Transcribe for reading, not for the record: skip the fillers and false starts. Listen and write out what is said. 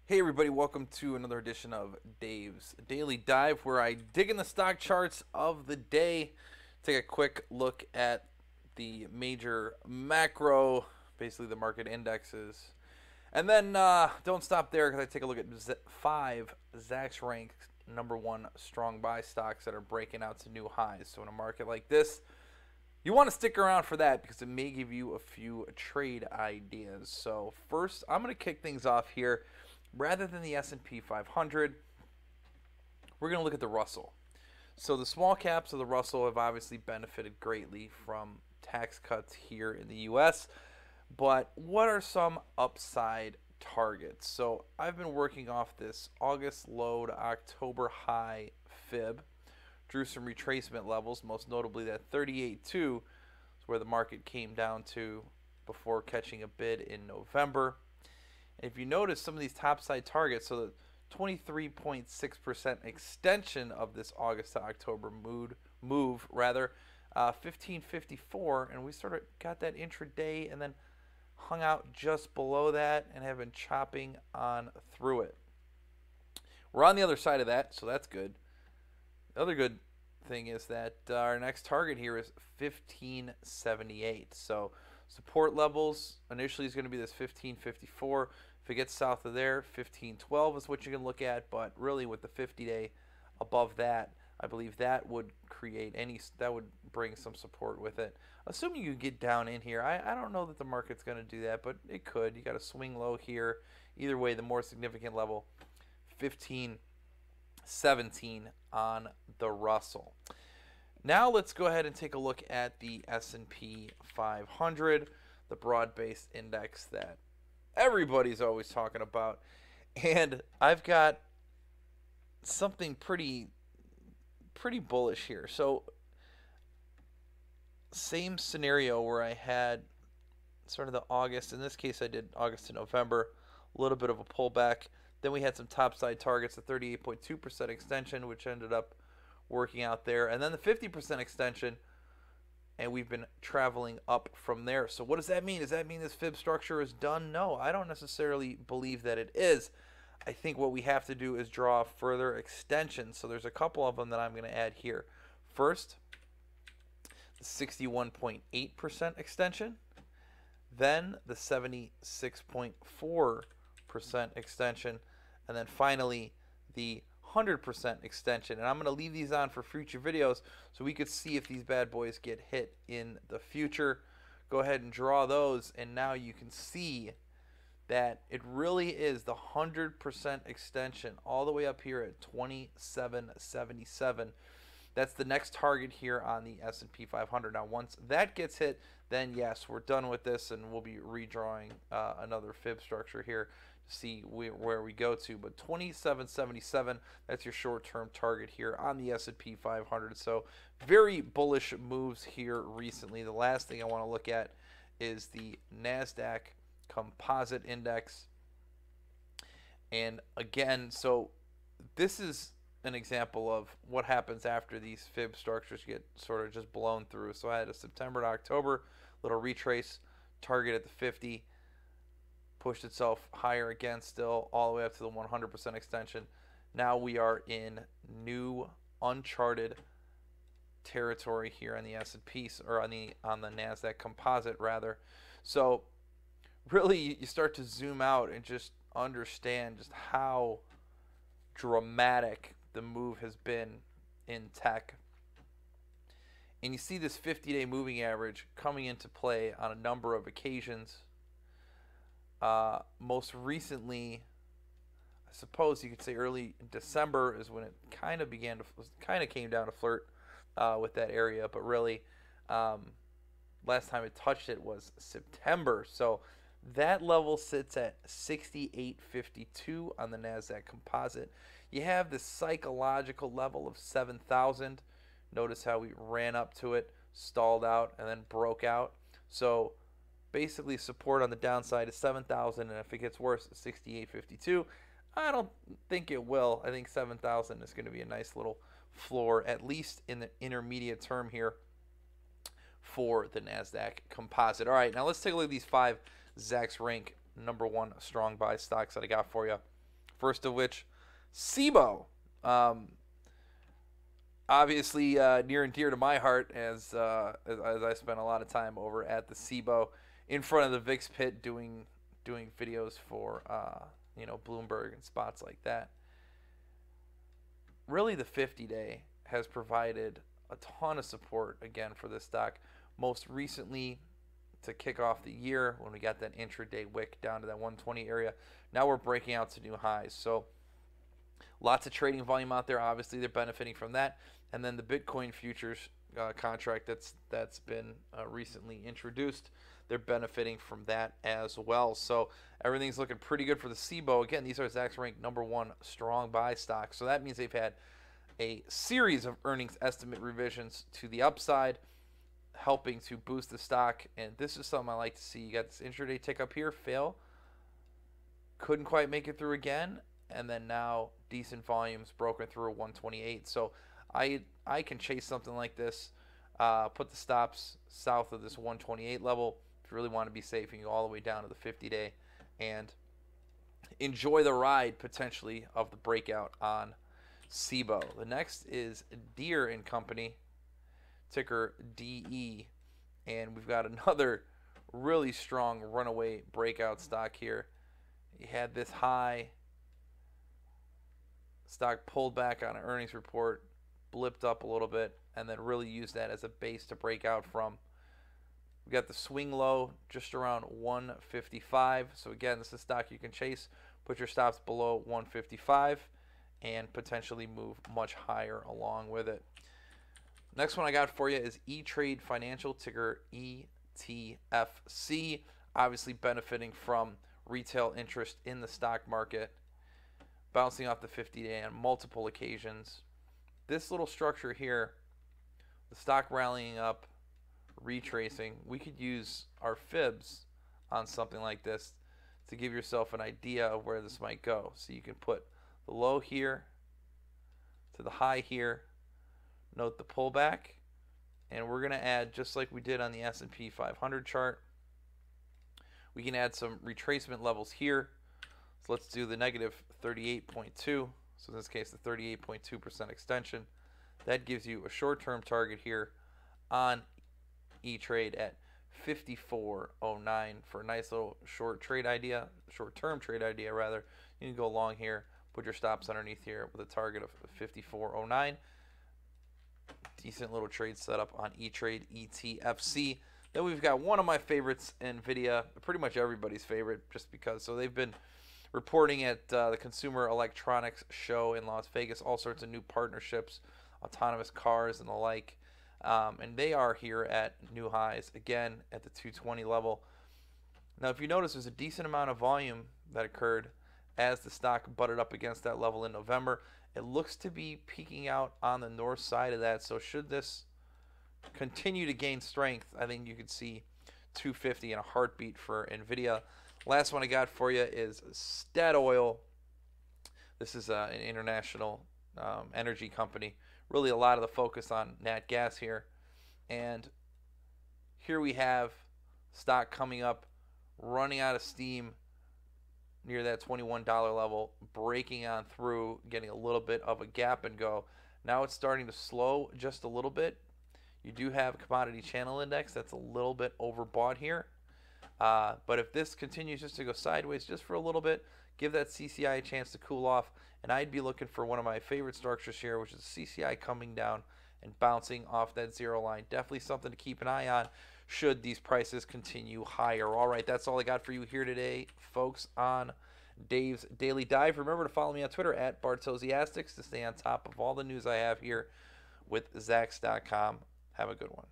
Hey everybody, welcome to another edition of Dave's Daily Dive, where I dig in the stock charts of the day, take a quick look at the major macro, basically the market indexes, and then don't stop there because I take a look at five Zacks ranked #1 strong buy stocks that are breaking out to new highs. So in a market like this, you want to stick around for that because it may give you a few trade ideas. So first, I'm going to kick things off here. Rather than the S&P 500, we're going to look at the Russell. So the small caps of the Russell have obviously benefited greatly from tax cuts here in the U.S., but what are some upside targets? So I've been working off this August low to October high fib, drew some retracement levels, most notably that 38.2 is where the market came down to before catching a bid in November. If you notice some of these topside targets, so the 23.6% extension of this August to October move, 1554, and we sort of got that intraday and then hung out just below that and have been chopping on through it. We're on the other side of that, so that's good. The other good thing is that our next target here is 1578. So support levels initially is going to be this 1554. If it gets south of there, 1512 is what you can look at. But really, with the 50-day above that, I believe that would bring some support with it. Assuming you get down in here, I don't know that the market's going to do that, but it could. You got a swing low here. Either way, the more significant level, 1517 on the Russell. Now let's go ahead and take a look at the S&P 500, the broad-based index that everybody's always talking about. And I've got something pretty bullish here. So same scenario where I had sort of the August, in this case I did August to November, a little bit of a pullback. Then we had some topside targets, the 38.2% extension, which ended up working out there, and then the 50% extension, and we've been traveling up from there. So what does that mean? Does that mean this fib structure is done? No, I don't necessarily believe that it is. I think what we have to do is draw further extensions. So there's a couple of them that I'm going to add here. First, the 61.8% extension, then the 76.4% extension, and then finally the 100% extension. And I'm going to leave these on for future videos so we could see if these bad boys get hit in the future. Go ahead and draw those, and now you can see that it really is the 100% extension all the way up here at 2777. That's the next target here on the S&P 500. Now once that gets hit, then yes, we're done with this, and we'll be redrawing another fib structure here to see where we go to. But 2777, that's your short-term target here on the S&P 500. So very bullish moves here recently. The last thing I want to look at is the Nasdaq Composite Index. And again, so this is an example of what happens after these fib structures get sort of just blown through. So I had a September to October little retrace, target at the 50, pushed itself higher again, still all the way up to the 100% extension. Now we are in new uncharted territory here on the S&P, or on the Nasdaq Composite rather. So really, you start to zoom out and just understand just how dramatic the move has been in tech. And you see this 50-day moving average coming into play on a number of occasions. Most recently, I suppose you could say early December is when it kind of came down to flirt with that area. But really, last time it touched it was September. So that level sits at 68.52 on the Nasdaq Composite. You have this psychological level of 7,000. Notice how we ran up to it, stalled out, and then broke out. So basically support on the downside is 7,000, and if it gets worse, 68.52. I don't think it will. I think 7,000 is going to be a nice little floor, at least in the intermediate term here for the Nasdaq Composite. All right, now let's take a look at these five Zacks rank #1 strong buy stocks that I got for you. First of which, SIBO. Obviously near and dear to my heart, as I spent a lot of time over at the SIBO in front of the VIX pit doing videos for Bloomberg and spots like that. Really, the 50-day has provided a ton of support again for this stock. Most recently, to kick off the year, when we got that intraday wick down to that 120 area, now we're breaking out to new highs. So lots of trading volume out there. Obviously, they're benefiting from that. And then the Bitcoin futures contract that's been recently introduced, they're benefiting from that as well. So everything's looking pretty good for the SIBO. Again, these are Zacks ranked #1 strong buy stocks. So that means they've had a series of earnings estimate revisions to the upside, helping to boost the stock. And this is something I like to see. You got this intraday tick up here, fail. Couldn't quite make it through again. And then now decent volumes broken through 128. So I can chase something like this. Put the stops south of this 128 level. If you really want to be safe, you can go all the way down to the 50-day and enjoy the ride potentially of the breakout on SIBO. The next is Deere & Company, ticker DE, and we've got another really strong runaway breakout stock here. You had this high, stock pulled back on an earnings report, blipped up a little bit, and then really used that as a base to break out from. We got the swing low just around 155. So again, this is a stock you can chase. Put your stops below 155 and potentially move much higher along with it. Next one I got for you is E-Trade Financial, ticker ETFC. Obviously benefiting from retail interest in the stock market, bouncing off the 50-day on multiple occasions. This little structure here, the stock rallying up, retracing, we could use our fibs on something like this to give yourself an idea of where this might go. So you can put the low here to the high here, note the pullback, and we're going to add, just like we did on the S&P 500 chart, we can add some retracement levels here. So let's do the negative 38.2. So in this case, the 38.2% extension. That gives you a short-term target here on E-Trade at 54.09 for a nice little short-term trade idea rather. You can go long here, put your stops underneath here with a target of 54.09. Decent little trade setup on E-Trade ETFC. Then we've got one of my favorites, NVDA, pretty much everybody's favorite, just because. So they've been reporting at the Consumer Electronics Show in Las Vegas, all sorts of new partnerships, autonomous cars and the like. And they are here at new highs, again, at the 220 level. Now, if you notice, there's a decent amount of volume that occurred as the stock butted up against that level in November. It looks to be peaking out on the north side of that. So should this continue to gain strength, I think you could see 250 in a heartbeat for NVIDIA. Last one I got for you is Statoil. This is an international energy company. Really a lot of the focus on nat gas here. And here we have stock coming up, running out of steam near that $21 level, breaking on through, getting a little bit of a gap and go. Now it's starting to slow just a little bit. You do have a commodity channel index that's a little bit overbought here. But if this continues just to go sideways just for a little bit, give that CCI a chance to cool off. And I'd be looking for one of my favorite structures here, which is CCI coming down and bouncing off that zero line. Definitely something to keep an eye on should these prices continue higher. All right, that's all I got for you here today, folks, on Dave's Daily Dive. Remember to follow me on Twitter at Bartosiastics to stay on top of all the news I have here with Zacks.com. Have a good one.